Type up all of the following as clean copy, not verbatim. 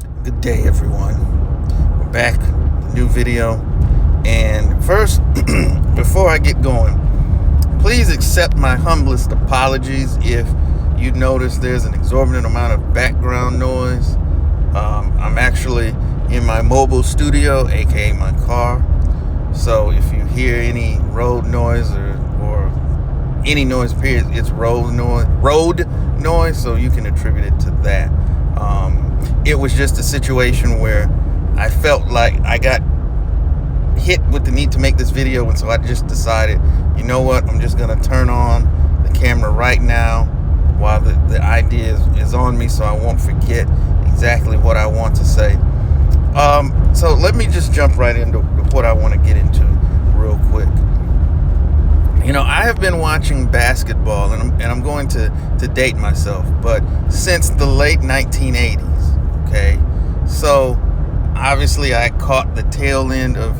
Good day, everyone. We're back, new video. And first, before I get going, please accept my humblest apologies if you notice there's an exorbitant amount of background noise. I'm actually in my mobile studio, aka my car. So if you hear any road noise or any noise, period, it's road noise. So you can attribute it to that. It was just a situation where I felt like I got hit with the need to make this video, and so I just decided, you know what, I'm just gonna turn on the camera right now while the idea is on me, so I won't forget exactly what I want to say. So let me just jump right into what I want to get into real quick. I have been watching basketball, and I'm going to date myself, but since the late 1980s. Okay, so obviously I caught the tail end of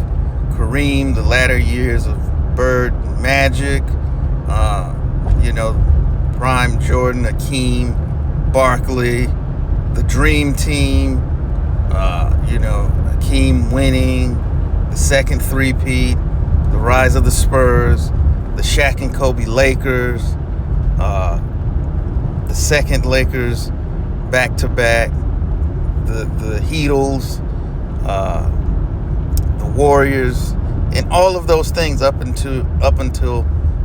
Kareem, the latter years of Bird, Magic, Prime Jordan, Hakeem, Barkley, the Dream Team, Hakeem winning, the second three-peat, the rise of the Spurs, the Shaq and Kobe Lakers, the second Lakers back-to-back, the Heatles, the Warriors, and all of those things up until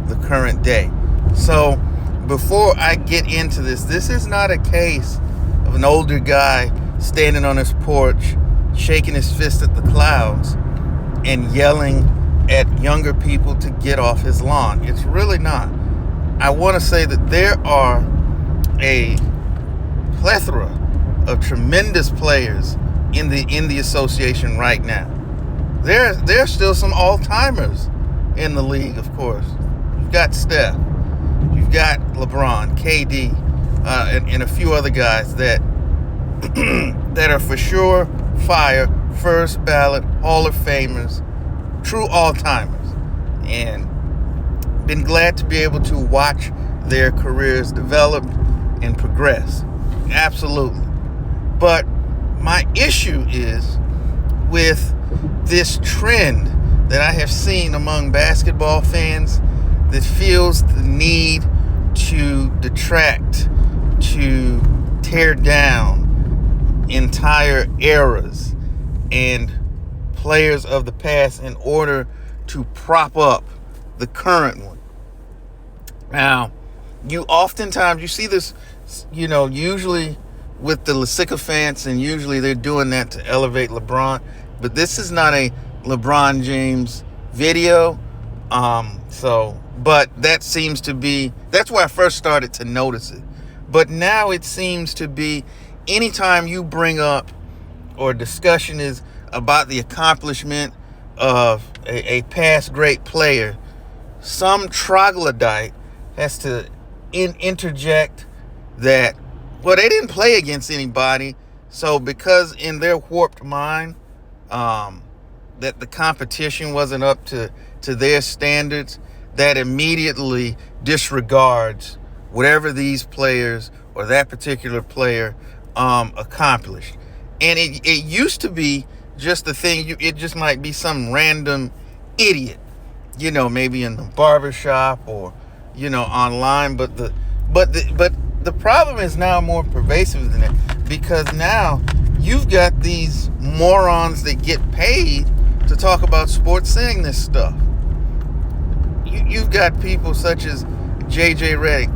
the current day. So before I get into this is not a case of an older guy standing on his porch, shaking his fist at the clouds and yelling at younger people to get off his lawn. It's really not. I want to say that there are a plethora of tremendous players in the association right now. There's still some all-timers in the league, of course. You've got Steph, you've got LeBron, KD, and a few other guys that that are for sure fire, first ballot Hall of Famers, true all-timers, and been glad to be able to watch their careers develop and progress. Absolutely. But my issue is with this trend that I have seen among basketball fans that feels the need to detract, to tear down entire eras and players of the past in order to prop up the current one. Now, you see this, usually with the sycophants, and usually they're doing that to elevate LeBron. But this is not a LeBron James video. But that seems to be, that's where I first started to notice it. But now it seems to be anytime you bring up or discussion is about the accomplishment of a past great player, some troglodyte has to interject that, well, they didn't play against anybody, so because in their warped mind, that the competition wasn't up to their standards, that immediately disregards whatever these players or that particular player accomplished. And it used to be just a thing. It just might be some random idiot, maybe in the barbershop or online. But the problem is now more pervasive than that, because now you've got these morons that get paid to talk about sports saying this stuff. You've got people such as J.J. Redick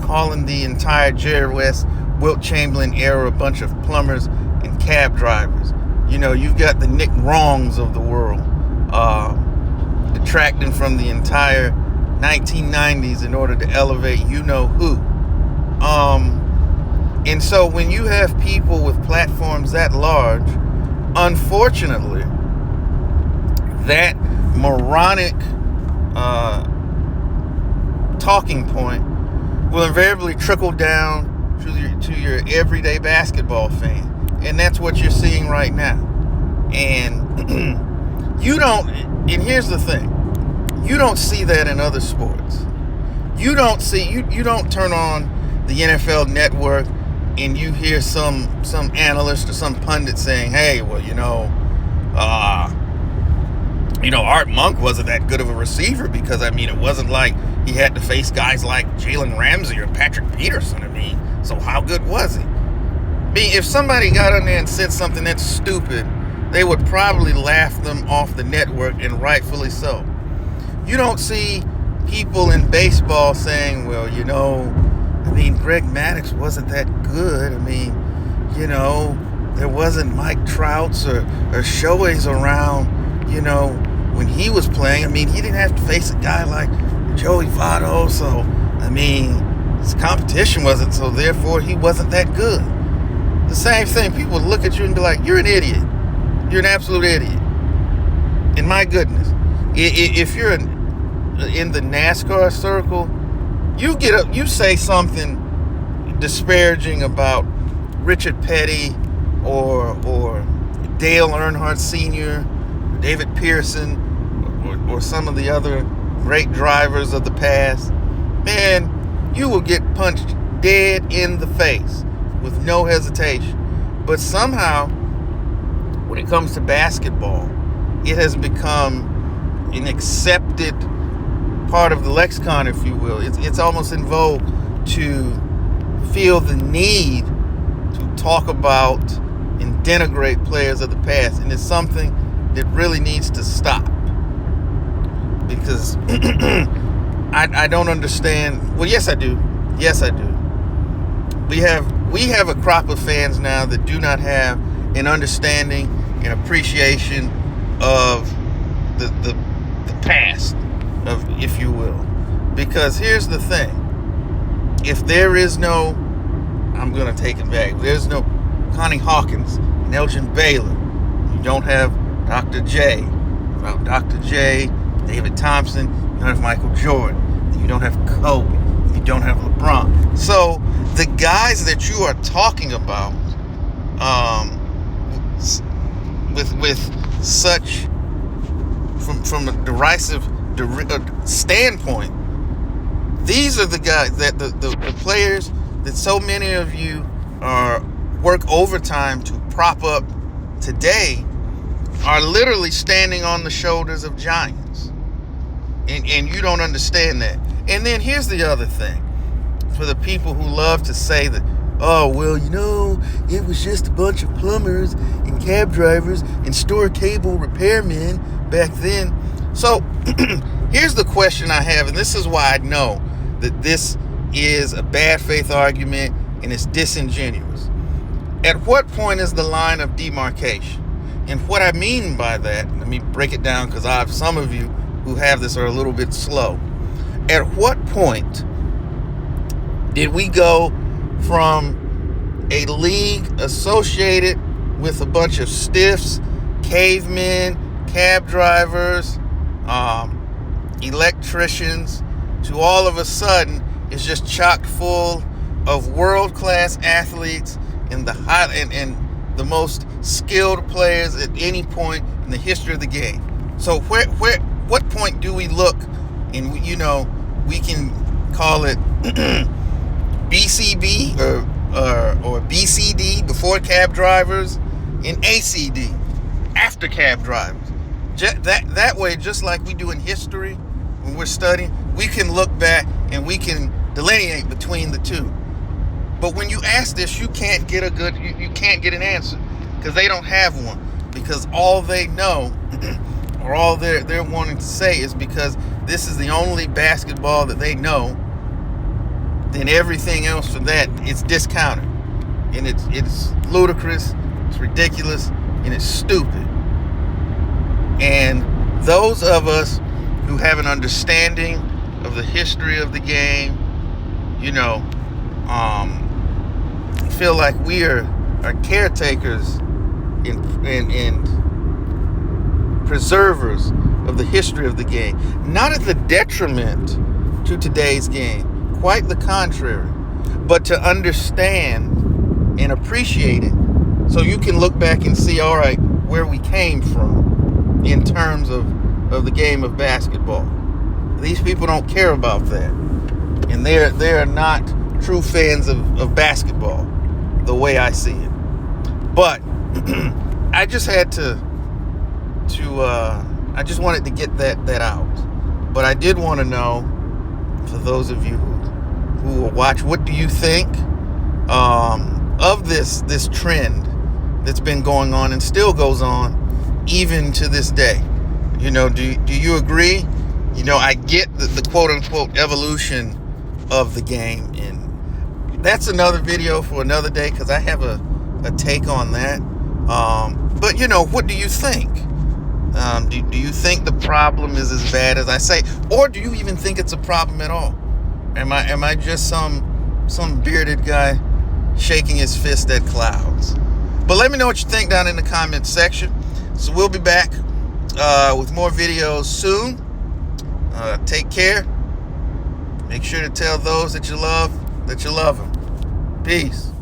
calling the entire Jerry West, Wilt Chamberlain era a bunch of plumbers and cab drivers. You've got the Nick Wrongs of the world detracting from the entire 1990s in order to elevate who. And so when you have people with platforms that large, unfortunately, that moronic talking point will invariably trickle down to your everyday basketball fan. And that's what you're seeing right now. And and here's the thing, you don't see that in other sports. You don't turn on the NFL Network and you hear some analyst or some pundit saying, hey, well, Art Monk wasn't that good of a receiver because, it wasn't like he had to face guys like Jalen Ramsey or Patrick Peterson. So how good was he? If somebody got on there and said something that's stupid, they would probably laugh them off the network, and rightfully so. You don't see people in baseball saying, well, Greg Maddux wasn't that good. There wasn't Mike Trouts or Shohei's around, when he was playing. He didn't have to face a guy like Joey Votto, so, his competition wasn't, so therefore he wasn't that good. The same thing, people would look at you and be like, you're an idiot. You're an absolute idiot. And my goodness, if you're in the NASCAR circle, you say something disparaging about Richard Petty or Dale Earnhardt Sr., David Pearson, or some of the other great drivers of the past, man, you will get punched dead in the face with no hesitation. But somehow, when it comes to basketball, it has become an accepted part of the lexicon, if you will. It's almost in vogue to feel the need to talk about and denigrate players of the past, and it's something that really needs to stop, because I don't understand. Well, yes I do. We have a crop of fans now that do not have an understanding and appreciation of the past, if you will. Because here's the thing. If there is no, I'm going to take it back, if there's no Connie Hawkins and Elgin Baylor, you don't have Dr. J. Without Dr. J, David Thompson, you don't have Michael Jordan, you don't have Kobe, you don't have LeBron. So the guys that you are talking about with such from a derisive standpoint, these are the guys that the players that so many of you work overtime to prop up today are literally standing on the shoulders of giants, and you don't understand that. And then here's the other thing, for the people who love to say that, oh, well, it was just a bunch of plumbers and cab drivers and store cable repairmen back then. So here's the question I have, and this is why I know that this is a bad faith argument and it's disingenuous. At what point is the line of demarcation? And what I mean by that, let me break it down, because I have some of you who have this are a little bit slow. At what point did we go from a league associated with a bunch of stiffs, cavemen, cab drivers, electricians, to all of a sudden it's just chock full of world-class athletes and the most skilled players at any point in the history of the game? So what point do we look and we can call it BCB or BCD, before cab drivers, and ACD, after cab drivers? That way, just like we do in history when we're studying, we can look back and we can delineate between the two. But when you ask this, you can't get you can't get an answer, because they don't have one. Because all they know, or all they're wanting to say, is because this is the only basketball that they know, then everything else from that is discounted, and it's ludicrous, it's ridiculous, and it's stupid. And those of us who have an understanding of the history of the game, feel like we are caretakers and preservers of the history of the game, not at the detriment to today's game, quite the contrary, but to understand and appreciate it, so you can look back and see, all right, where we came from in terms of the game of basketball. These people don't care about that, and they are not true fans of basketball. the way I see it. But I just had I just wanted to get that out. But I did want to know, for those of you who will watch, what do you think of this trend that's been going on and still goes on even to this day? You know, do you agree? You know, I get the quote-unquote evolution of the game, and that's another video for another day, because I have a take on that. But, you know, what do you think? Do you think the problem is as bad as I say? Or do you even think it's a problem at all? Am I just some bearded guy shaking his fist at clouds? But let me know what you think down in the comments section. So we'll be back with more videos soon. Take care. Make sure to tell those that you love them. Peace.